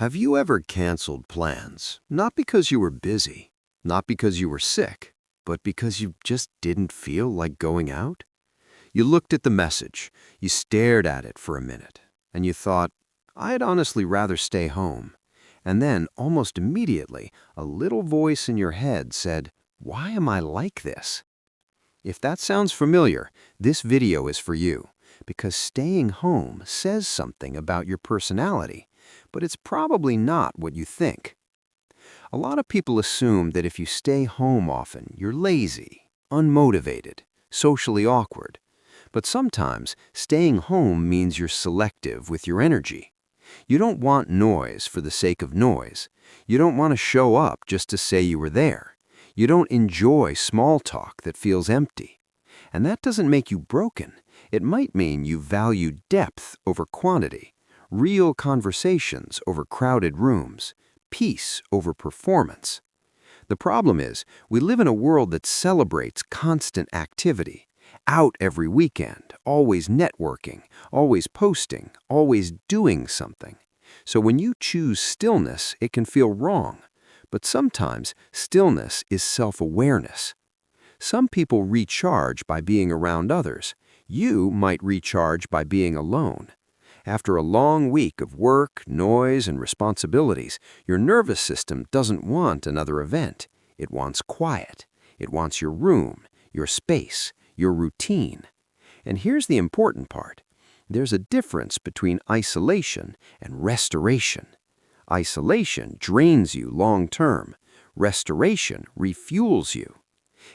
Have you ever canceled plans? Not because you were busy, not because you were sick, but because you just didn't feel like going out? You looked at the message, you stared at it for a minute, and you thought, I'd honestly rather stay home. And then, almost immediately, a little voice in your head said, why am I like this? If that sounds familiar, this video is for you, because staying home says something about your personality, but it's probably not what you think. A lot of people assume that if you stay home often, you're lazy, unmotivated, socially awkward. But sometimes, staying home means you're selective with your energy. You don't want noise for the sake of noise. You don't want to show up just to say you were there. You don't enjoy small talk that feels empty. And that doesn't make you broken. It might mean you value depth over quantity, real conversations over crowded rooms, peace over performance. The problem is, we live in a world that celebrates constant activity. Out every weekend, always networking, always posting, always doing something. So when you choose stillness, it can feel wrong. But sometimes, stillness is self-awareness. Some people recharge by being around others. You might recharge by being alone. After a long week of work, noise, and responsibilities, your nervous system doesn't want another event. It wants quiet. It wants your room, your space, your routine. And here's the important part. There's a difference between isolation and restoration. Isolation drains you long-term. Restoration refuels you.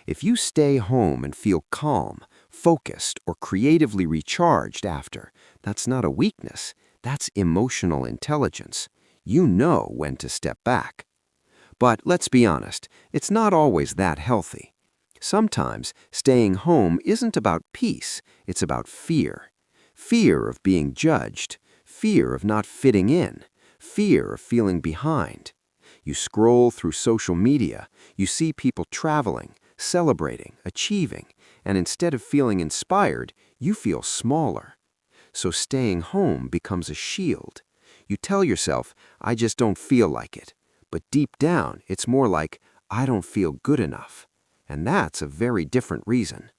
If you stay home and feel calm, focused, or creatively recharged after, that's not a weakness. That's emotional intelligence. You know when to step back. But let's be honest, it's not always that healthy. Sometimes staying home isn't about peace, it's about fear. Fear of being judged, fear of not fitting in, fear of feeling behind. You scroll through social media, you see people traveling, celebrating, achieving, and instead of feeling inspired, you feel smaller. So staying home becomes a shield. You tell yourself, I just don't feel like it. But deep down, it's more like, I don't feel good enough. And that's a very different reason.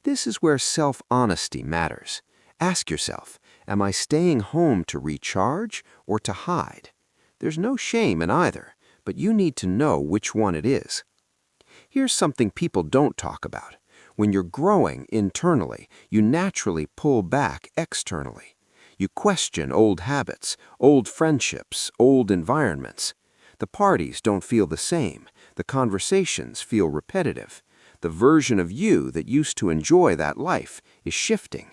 This is where self-honesty matters. Ask yourself, am I staying home to recharge or to hide? There's no shame in either, but you need to know which one it is. Here's something people don't talk about. When you're growing internally, you naturally pull back externally. You question old habits, old friendships, old environments. The parties don't feel the same. The conversations feel repetitive. The version of you that used to enjoy that life is shifting.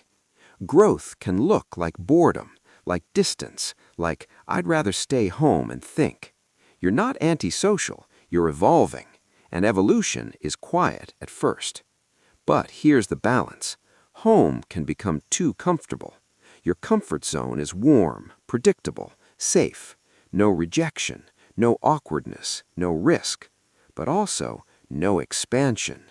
Growth can look like boredom, like distance, like I'd rather stay home and think. You're not antisocial, you're evolving, and evolution is quiet at first. But here's the balance. Home can become too comfortable. Your comfort zone is warm, predictable, safe, no rejection, no awkwardness, no risk, but also no expansion.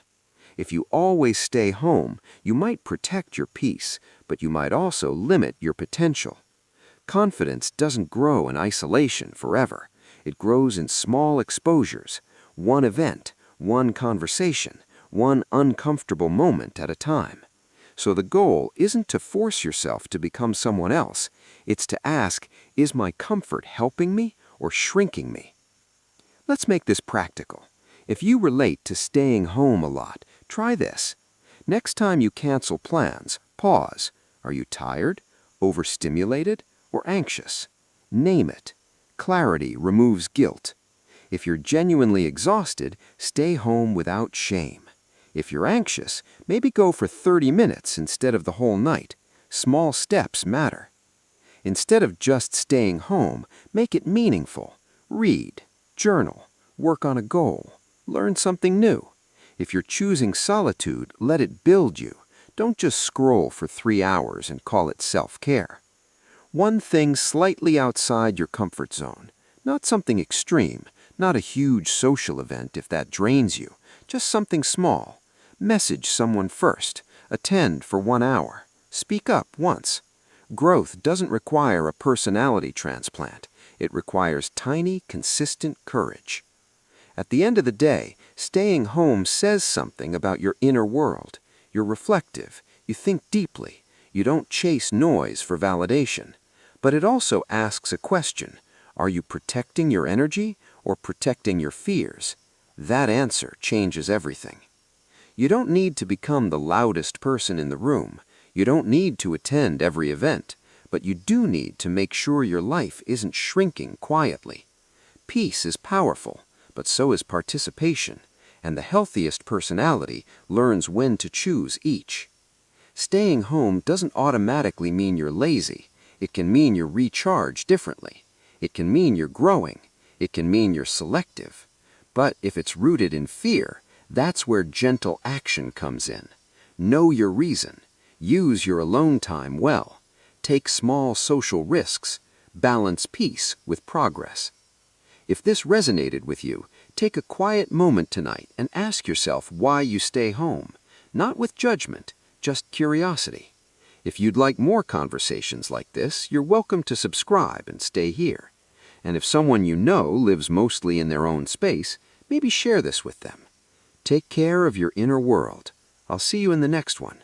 If you always stay home, you might protect your peace, but you might also limit your potential. Confidence doesn't grow in isolation forever. It grows in small exposures, one event, one conversation, one uncomfortable moment at a time. So the goal isn't to force yourself to become someone else. It's to ask, is my comfort helping me or shrinking me? Let's make this practical. If you relate to staying home a lot, try this. Next time you cancel plans, pause. Are you tired, overstimulated, or anxious? Name it. Clarity removes guilt. If you're genuinely exhausted, stay home without shame. If you're anxious, maybe go for 30 minutes instead of the whole night. Small steps matter. Instead of just staying home, make it meaningful. Read, journal, work on a goal, learn something new. If you're choosing solitude, let it build you. Don't just scroll for 3 hours and call it self-care. One thing slightly outside your comfort zone. Not something extreme, not a huge social event if that drains you. Just something small. Message someone first. Attend for 1 hour. Speak up once. Growth doesn't require a personality transplant. It requires tiny, consistent courage. At the end of the day, staying home says something about your inner world. You're reflective, you think deeply, you don't chase noise for validation. But it also asks a question. Are you protecting your energy or protecting your fears? That answer changes everything. You don't need to become the loudest person in the room. You don't need to attend every event. But you do need to make sure your life isn't shrinking quietly. Peace is powerful, but so is participation, and the healthiest personality learns when to choose each. Staying home doesn't automatically mean you're lazy. It can mean you recharge differently. It can mean you're growing. It can mean you're selective. But if it's rooted in fear, that's where gentle action comes in. Know your reason. Use your alone time well. Take small social risks. Balance peace with progress. If this resonated with you, take a quiet moment tonight and ask yourself why you stay home. Not with judgment, just curiosity. If you'd like more conversations like this, you're welcome to subscribe and stay here. And if someone you know lives mostly in their own space, maybe share this with them. Take care of your inner world. I'll see you in the next one.